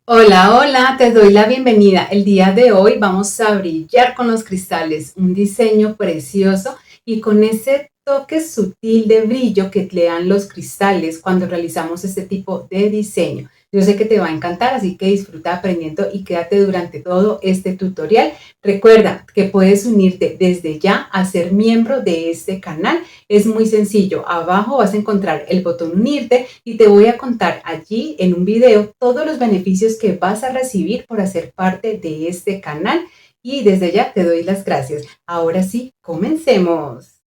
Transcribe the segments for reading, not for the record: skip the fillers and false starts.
Hola, hola, te doy la bienvenida. El día de hoy vamos a brillar con los cristales, un diseño precioso y con ese toque sutil de brillo que le dan los cristales cuando realizamos este tipo de diseño. Yo sé que te va a encantar, así que disfruta aprendiendo y quédate durante todo este tutorial. Recuerda que puedes unirte desde ya a ser miembro de este canal. Es muy sencillo. Abajo vas a encontrar el botón unirte y te voy a contar allí en un video todos los beneficios que vas a recibir por hacer parte de este canal y desde ya te doy las gracias. Ahora sí, comencemos.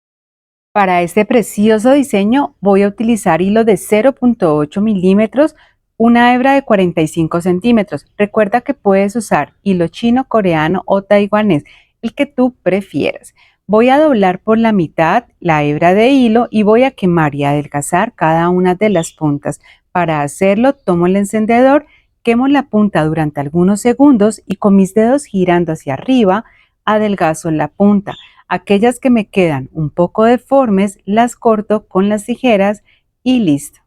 Para este precioso diseño voy a utilizar hilo de 0.8 milímetros, una hebra de 45 centímetros. Recuerda que puedes usar hilo chino, coreano o taiwanés, el que tú prefieras. Voy a doblar por la mitad la hebra de hilo y voy a quemar y adelgazar cada una de las puntas. Para hacerlo, tomo el encendedor, quemo la punta durante algunos segundos y con mis dedos girando hacia arriba, adelgazo la punta. Aquellas que me quedan un poco deformes las corto con las tijeras y listo.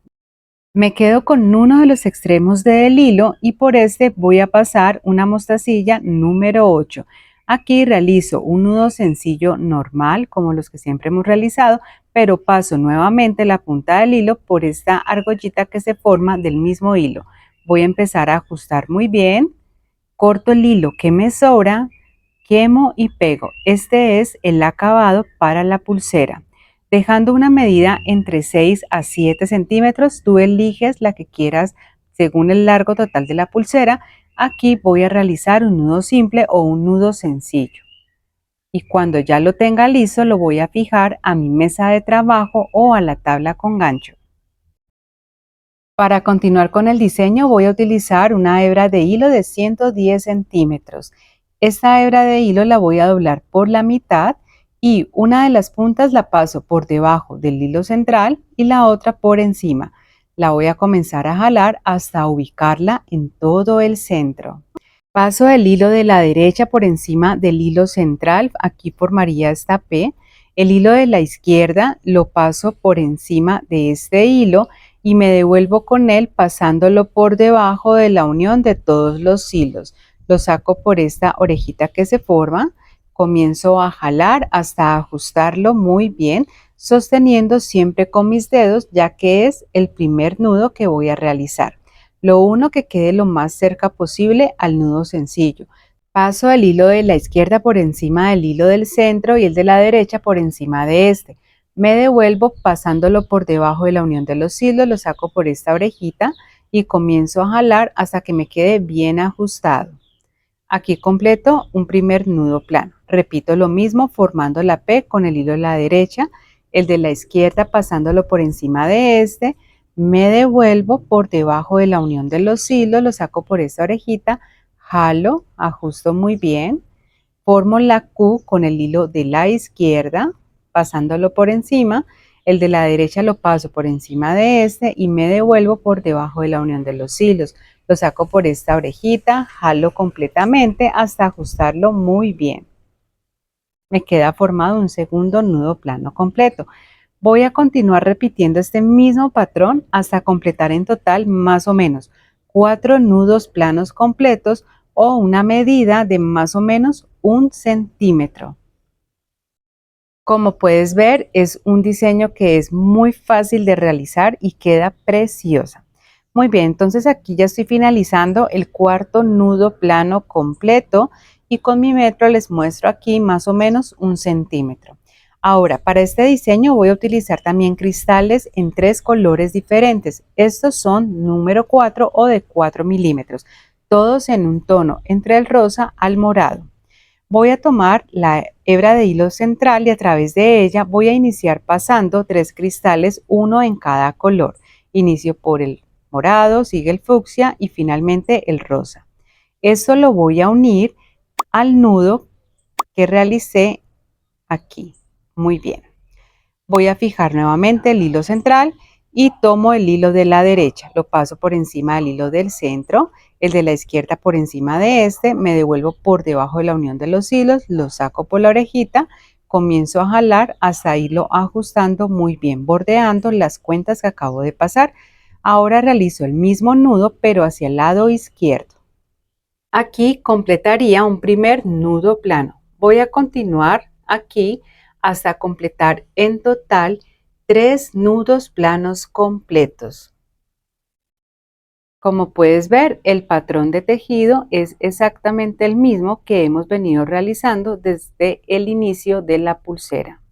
Me quedo con uno de los extremos del hilo y por este voy a pasar una mostacilla número 8. Aquí realizo un nudo sencillo normal como los que siempre hemos realizado, pero paso nuevamente la punta del hilo por esta argollita que se forma del mismo hilo. Voy a empezar a ajustar muy bien, corto el hilo que me sobra, quemo y pego. Este es el acabado para la pulsera. Dejando una medida entre 6 a 7 centímetros, tú eliges la que quieras según el largo total de la pulsera. Aquí voy a realizar un nudo simple o un nudo sencillo. Y cuando ya lo tenga listo, lo voy a fijar a mi mesa de trabajo o a la tabla con gancho. Para continuar con el diseño voy a utilizar una hebra de hilo de 110 centímetros. Esta hebra de hilo la voy a doblar por la mitad y una de las puntas la paso por debajo del hilo central y la otra por encima. La voy a comenzar a jalar hasta ubicarla en todo el centro. Paso el hilo de la derecha por encima del hilo central, aquí formaría esta P. El hilo de la izquierda lo paso por encima de este hilo y me devuelvo con él pasándolo por debajo de la unión de todos los hilos. Lo saco por esta orejita que se forma, comienzo a jalar hasta ajustarlo muy bien, sosteniendo siempre con mis dedos ya que es el primer nudo que voy a realizar. Lo uno que quede lo más cerca posible al nudo sencillo. Paso el hilo de la izquierda por encima del hilo del centro y el de la derecha por encima de este. Me devuelvo pasándolo por debajo de la unión de los hilos, lo saco por esta orejita y comienzo a jalar hasta que me quede bien ajustado. Aquí completo un primer nudo plano. Repito lo mismo formando la P con el hilo de la derecha, el de la izquierda pasándolo por encima de este, me devuelvo por debajo de la unión de los hilos, lo saco por esta orejita, jalo, ajusto muy bien, formo la Q con el hilo de la izquierda, pasándolo por encima, el de la derecha lo paso por encima de este y me devuelvo por debajo de la unión de los hilos. Lo saco por esta orejita, jalo completamente hasta ajustarlo muy bien. Me queda formado un segundo nudo plano completo. Voy a continuar repitiendo este mismo patrón hasta completar en total más o menos 4 nudos planos completos o una medida de más o menos 1 centímetro. Como puedes ver, es un diseño que es muy fácil de realizar y queda preciosa. Muy bien, entonces aquí ya estoy finalizando el cuarto nudo plano completo y con mi metro les muestro aquí más o menos 1 centímetro. Ahora, para este diseño voy a utilizar también cristales en 3 colores diferentes. Estos son número 4 o de 4 milímetros, todos en un tono entre el rosa al morado. Voy a tomar la hebra de hilo central y a través de ella voy a iniciar pasando 3 cristales, uno en cada color. Inicio por el morado, sigue el fucsia y finalmente el rosa. Esto lo voy a unir al nudo que realicé aquí. Muy bien. Voy a fijar nuevamente el hilo central y tomo el hilo de la derecha, lo paso por encima del hilo del centro, el de la izquierda por encima de este, me devuelvo por debajo de la unión de los hilos, lo saco por la orejita, comienzo a jalar hasta irlo ajustando muy bien, bordeando las cuentas que acabo de pasar. Ahora realizo el mismo nudo pero hacia el lado izquierdo. Aquí completaría un primer nudo plano. Voy a continuar aquí hasta completar en total 3 nudos planos completos. Como puedes ver, el patrón de tejido es exactamente el mismo que hemos venido realizando desde el inicio de la pulsera.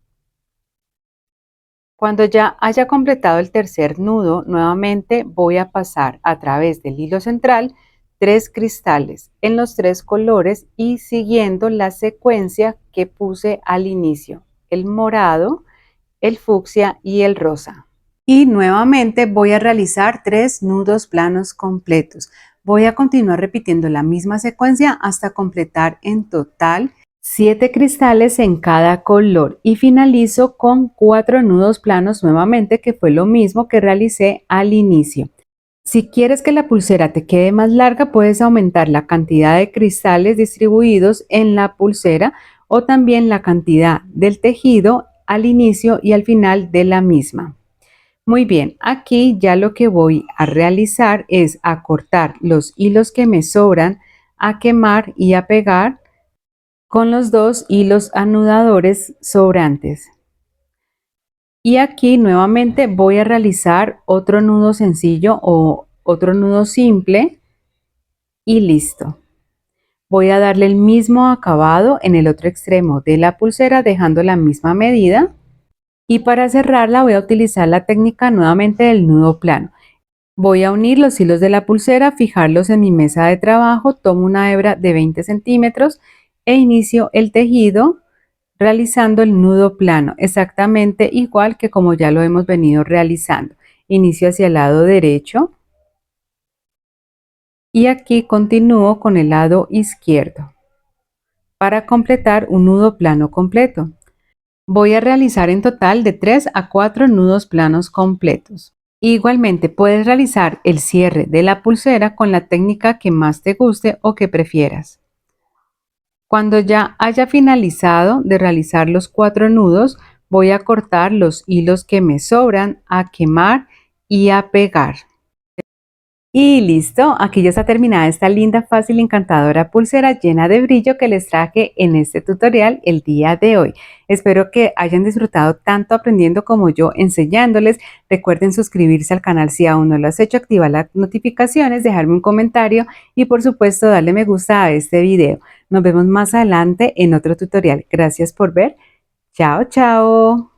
Cuando ya haya completado el tercer nudo, nuevamente voy a pasar a través del hilo central 3 cristales en los 3 colores y siguiendo la secuencia que puse al inicio, el morado, el fucsia y el rosa. Y nuevamente voy a realizar 3 nudos planos completos. Voy a continuar repitiendo la misma secuencia hasta completar en total 7 cristales en cada color y finalizo con 4 nudos planos nuevamente, que fue lo mismo que realicé al inicio. Si quieres que la pulsera te quede más larga, puedes aumentar la cantidad de cristales distribuidos en la pulsera o también la cantidad del tejido al inicio y al final de la misma. Muy bien, aquí ya lo que voy a realizar es acortar los hilos que me sobran, a quemar y a pegar con los 2 hilos anudadores sobrantes. Y aquí nuevamente voy a realizar otro nudo sencillo o otro nudo simple y listo. Voy a darle el mismo acabado en el otro extremo de la pulsera, dejando la misma medida. Y para cerrarla voy a utilizar la técnica nuevamente del nudo plano. Voy a unir los hilos de la pulsera, fijarlos en mi mesa de trabajo, tomo una hebra de 20 centímetros e inicio el tejido realizando el nudo plano, exactamente igual que como ya lo hemos venido realizando. Inicio hacia el lado derecho y aquí continúo con el lado izquierdo para completar un nudo plano completo. Voy a realizar en total de 3 a 4 nudos planos completos. Igualmente puedes realizar el cierre de la pulsera con la técnica que más te guste o que prefieras. Cuando ya haya finalizado de realizar los 4 nudos, voy a cortar los hilos que me sobran, a quemar y a pegar. Y listo, aquí ya está terminada esta linda, fácil y encantadora pulsera llena de brillo que les traje en este tutorial el día de hoy. Espero que hayan disfrutado tanto aprendiendo como yo enseñándoles. Recuerden suscribirse al canal si aún no lo has hecho, activar las notificaciones, dejarme un comentario y por supuesto darle me gusta a este video. Nos vemos más adelante en otro tutorial. Gracias por ver. Chao, chao.